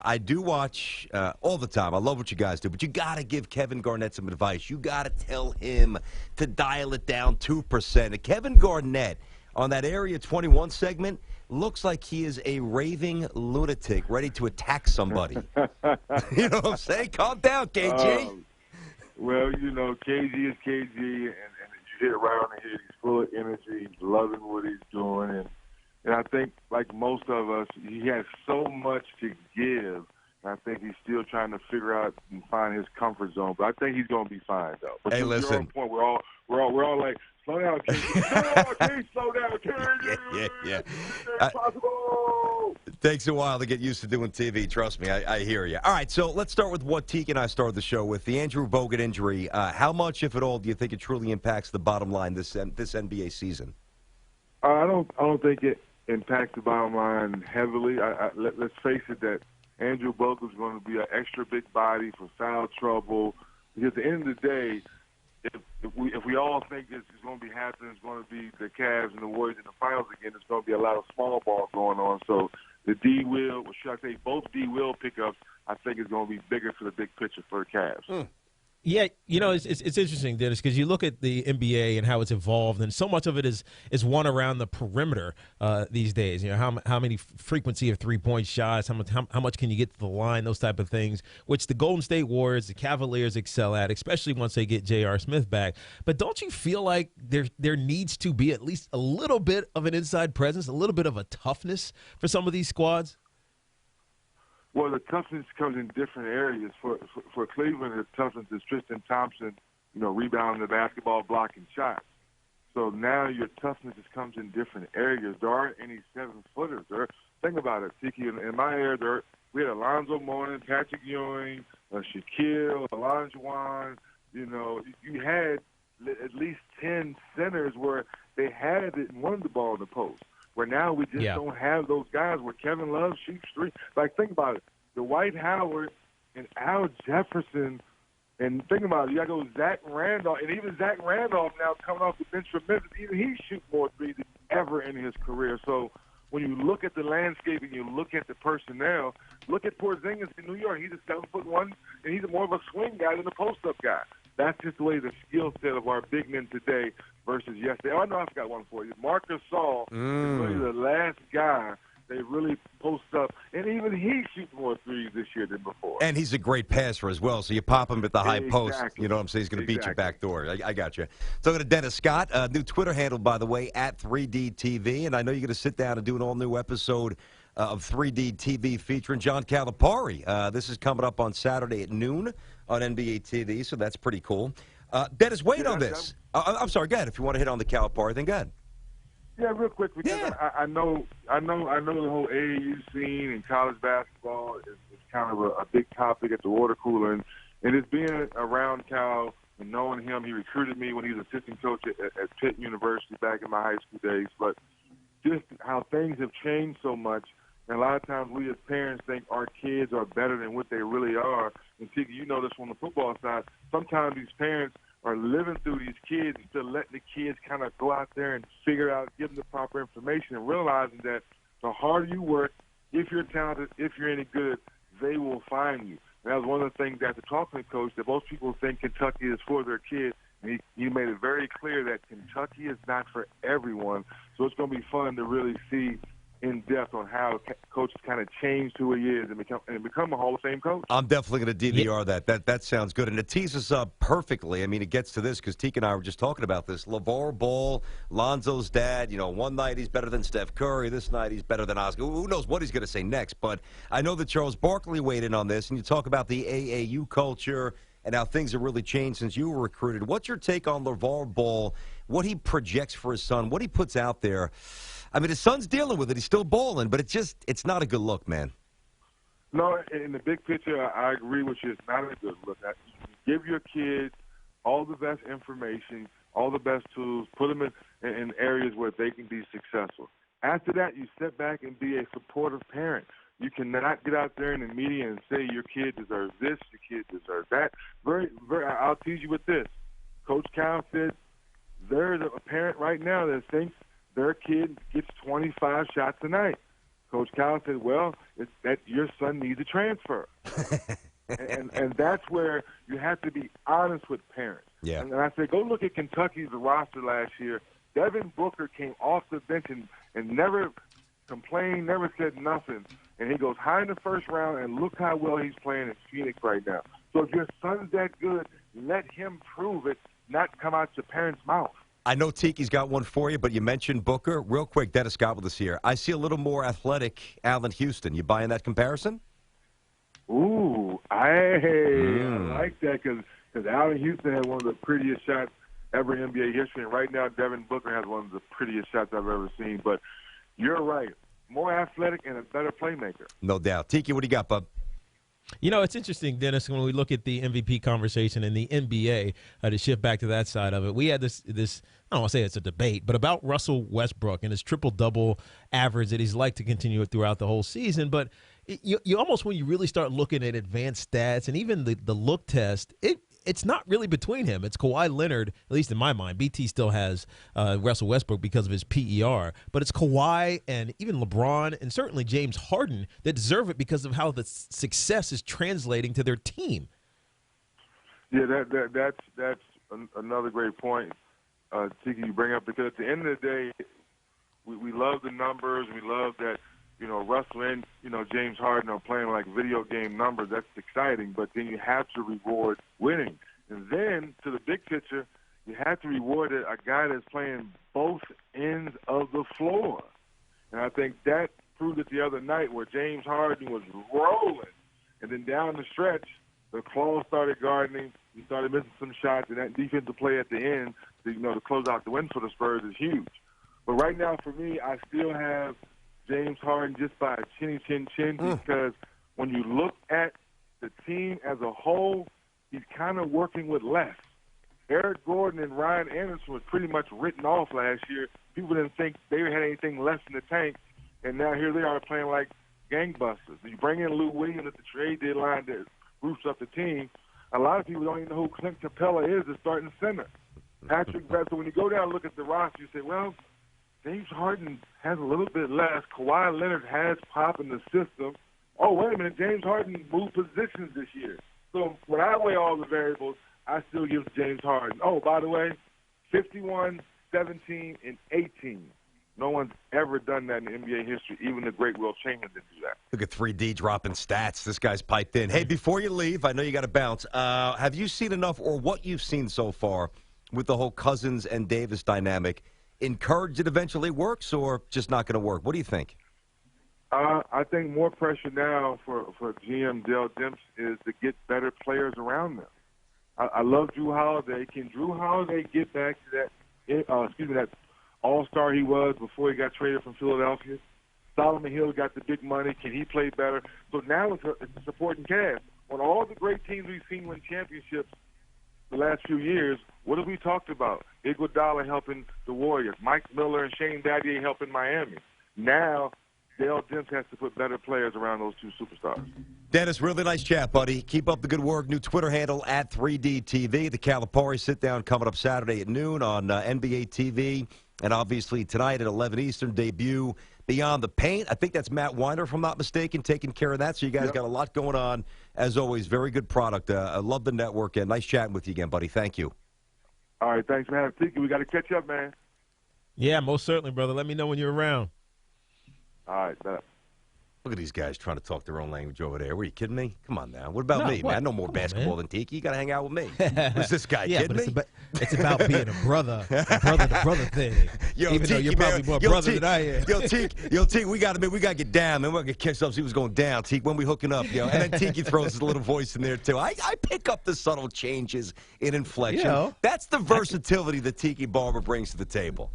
I do watch all the time. I love what you guys do, but you got to give Kevin Garnett some advice. You got to tell him to dial it down 2%. And Kevin Garnett on that Area 21 segment looks like he is a raving lunatic ready to attack somebody. You know what I'm saying? Calm down, KG. Well, KG is KG, and you hit it right on the head. He's full of energy. He's loving what he's doing, and I think, like most of us, he has so much to give. I think he's still trying to figure out and find his comfort zone. But I think he's going to be fine, though. But hey, to listen. your point, we're all like, slow down, KG. Slow down, KG. Yeah. It's possible. It takes a while to get used to doing TV. Trust me, I hear you. All right, so let's start with what Tiki and I started the show with, the Andrew Bogut injury. How much, if at all, do you think it truly impacts the bottom line this NBA season? I don't think it impacts the bottom line heavily. Let's face it, that Andrew Bogut is going to be an extra big body for foul trouble. Because at the end of the day, if we all think this is going to be happening, it's going to be the Cavs and the Warriors in the finals again. There's going to be a lot of small ball going on. So the D-Will, or should I say both D-Will pickups, I think is going to be bigger for the big picture for the Cavs. Yeah, it's interesting, Dennis, because you look at the NBA and how it's evolved, and so much of it is won around the perimeter these days. How many frequency of three-point shots, how much can you get to the line, those type of things, which the Golden State Warriors, the Cavaliers excel at, especially once they get J.R. Smith back. But don't you feel like there needs to be at least a little bit of an inside presence, a little bit of a toughness for some of these squads? Well, the toughness comes in different areas. For Cleveland, the toughness is Tristan Thompson, rebounding the basketball, blocking shots. So now your toughness comes in different areas. There aren't any 7-footers. Think about it, Tiki. In my era, we had Alonzo Mourning, Patrick Ewing, Shaquille, Olajuwon. You had at least 10 centers where they had it and wanted the ball in the post. Where now we just don't have those guys where Kevin Love shoots three. Like, think about it. Dwight Howard and Al Jefferson, and think about it. You got to go Zach Randolph, and even Zach Randolph now coming off the bench from Memphis, even he shoots more threes than ever in his career. So when you look at the landscape and you look at the personnel, look at Porzingis in New York. He's a 7'1", and he's more of a swing guy than a post-up guy. That's just the way the skill set of our big men today versus yesterday. Oh, I know I forgot one for you. Marc Gasol is really the last guy they really post up, and even he shoots more threes this year than before. And he's a great passer as well, so you pop him at the high post. You know what I'm saying? He's going to beat you back door. I got you. So to Dennis Scott, new Twitter handle, by the way, at 3DTV, and I know you're going to sit down and do an all-new episode of 3D TV featuring John Calipari. This is coming up on Saturday at noon on NBA TV, so that's pretty cool. Dennis, wait on this. I'm sorry, go ahead. If you want to hit on the Calipari, then go ahead. Yeah, real quick, because I know the whole AAU scene and college basketball is kind of a big topic at the water cooler, and it's being around Cal and knowing him. He recruited me when he was assistant coach at Pitt University back in my high school days, but just how things have changed so much. And a lot of times we as parents think our kids are better than what they really are. And, Tiki, you know this from the football side. Sometimes these parents are living through these kids instead of letting the kids kind of go out there and figure out, give them the proper information, and realizing that the harder you work, if you're talented, if you're any good, they will find you. And that was one of the things after talking to Coach that most people think Kentucky is for their kids. And he made it very clear that Kentucky is not for everyone. So it's going to be fun to really see in depth on how Coach kind of changed who he is and become a Hall of Fame coach. I'm definitely going to DVR that. That sounds good. And it teases up perfectly. I mean, it gets to this because Tiki and I were just talking about this. LeVar Ball, Lonzo's dad, one night he's better than Steph Curry. This night he's better than Oscar. Who knows what he's going to say next? But I know that Charles Barkley weighed in on this, and you talk about the AAU culture and how things have really changed since you were recruited. What's your take on LeVar Ball, what he projects for his son, what he puts out there? I mean, his son's dealing with it. He's still balling, but it's not a good look, man. No, in the big picture, I agree with you. It's not a good look. Give your kids all the best information, all the best tools, put them in areas where they can be successful. After that, you step back and be a supportive parent. You cannot get out there in the media and say your kid deserves this, your kid deserves that. I'll tease you with this. Coach Cal said there's a parent right now that thinks their kid gets 25 shots a night. Coach Cal said, well, it's that your son needs a transfer. and that's where you have to be honest with parents. Yeah. And I said, go look at Kentucky's roster last year. Devin Booker came off the bench and never complained, never said nothing. And he goes high in the first round, and look how well he's playing in Phoenix right now. So if your son's that good, let him prove it, not come out your parents' mouth. I know Tiki's got one for you, but you mentioned Booker. Real quick, Dennis Scott with us here. I see a little more athletic Allen Houston. You buying that comparison? Ooh, I like that because Allen Houston had one of the prettiest shots ever in NBA history, and right now Devin Booker has one of the prettiest shots I've ever seen. But you're right. More athletic and a better playmaker. No doubt. Tiki, what do you got, bub? You know, it's interesting, Dennis, when we look at the MVP conversation in the NBA, to shift back to that side of it, we had this I don't want to say it's a debate, but about Russell Westbrook and his triple-double average that he's like to continue it throughout the whole season. But you almost, when you really start looking at advanced stats and even the look test, it's not really between him. It's Kawhi Leonard, at least in my mind. BT still has Russell Westbrook because of his PER. But it's Kawhi and even LeBron and certainly James Harden that deserve it because of how the success is translating to their team. Yeah, that's another great point, Tiki, you bring up, because at the end of the day, we love the numbers. We love that, Russell and, James Harden are playing like video game numbers. That's exciting, but then you have to reward winning. And then, to the big picture, you have to reward a guy that's playing both ends of the floor. And I think that proved it the other night where James Harden was rolling. And then down the stretch, the claws started gardening. He started missing some shots, and that defensive play at the end, to close out the win for the Spurs is huge. But right now, for me, I still have James Harden just by a chin because when you look at the team as a whole, he's kind of working with less. Eric Gordon and Ryan Anderson was pretty much written off last year. People didn't think they had anything left in the tank, and now here they are playing like gangbusters. You bring in Lou Williams at the trade deadline that roofs up the team. A lot of people don't even know who Clint Capella is the starting center. Patrick Beverley, when you go down and look at the roster, you say, well, James Harden has a little bit less. Kawhi Leonard has pop in the system. Oh, wait a minute, James Harden moved positions this year. So when I weigh all the variables, I still give James Harden. Oh, by the way, 51, 17, and 18. No one's ever done that in NBA history. Even the great Will Chamberlain didn't do that. Look at 3D dropping stats. This guy's piped in. Hey, before you leave, I know you got to bounce. Have you seen enough, or what you've seen so far with the whole Cousins and Davis dynamic, encouraged it eventually works, or just not going to work? What do you think? I think more pressure now for GM Dale Demps is to get better players around them. I love Drew Holiday. Can Drew Holiday get back to that all-star he was before he got traded from Philadelphia? Solomon Hill got the big money. Can he play better? So now it's a supporting cast. On all the great teams we've seen win championships the last few years, what have we talked about? Iguodala helping the Warriors. Mike Miller and Shane Battier helping Miami. Now Dale Demps has to put better players around those two superstars. Dennis, really nice chat, buddy. Keep up the good work. New Twitter handle at 3DTV. The Calipari sit-down coming up Saturday at noon on NBA TV. And obviously tonight at 11 Eastern, debut Beyond the Paint. I think that's Matt Weiner, if I'm not mistaken, taking care of that. So you guys got a lot going on. As always, very good product. I love the network. And nice chatting with you again, buddy. Thank you. All right, thanks, man. Tiki, we got to catch up, man. Yeah, most certainly, brother. Let me know when you're around. All right, bet. Look at these guys trying to talk their own language over there. Were you kidding me? Come on now. What about me, man? I know more basketball than Tiki. You got to hang out with me. Who's this guy kidding me? It's about being a brother to brother thing. Yo, even Tiki, though you're probably more brother than I am. Yo, Tiki, we got to get down, man. We're going to catch up, see what's going down, Tiki, when we hooking up, yo. And then Tiki throws his little voice in there, too. I pick up the subtle changes in inflection. That's the versatility that Tiki Barber brings to the table.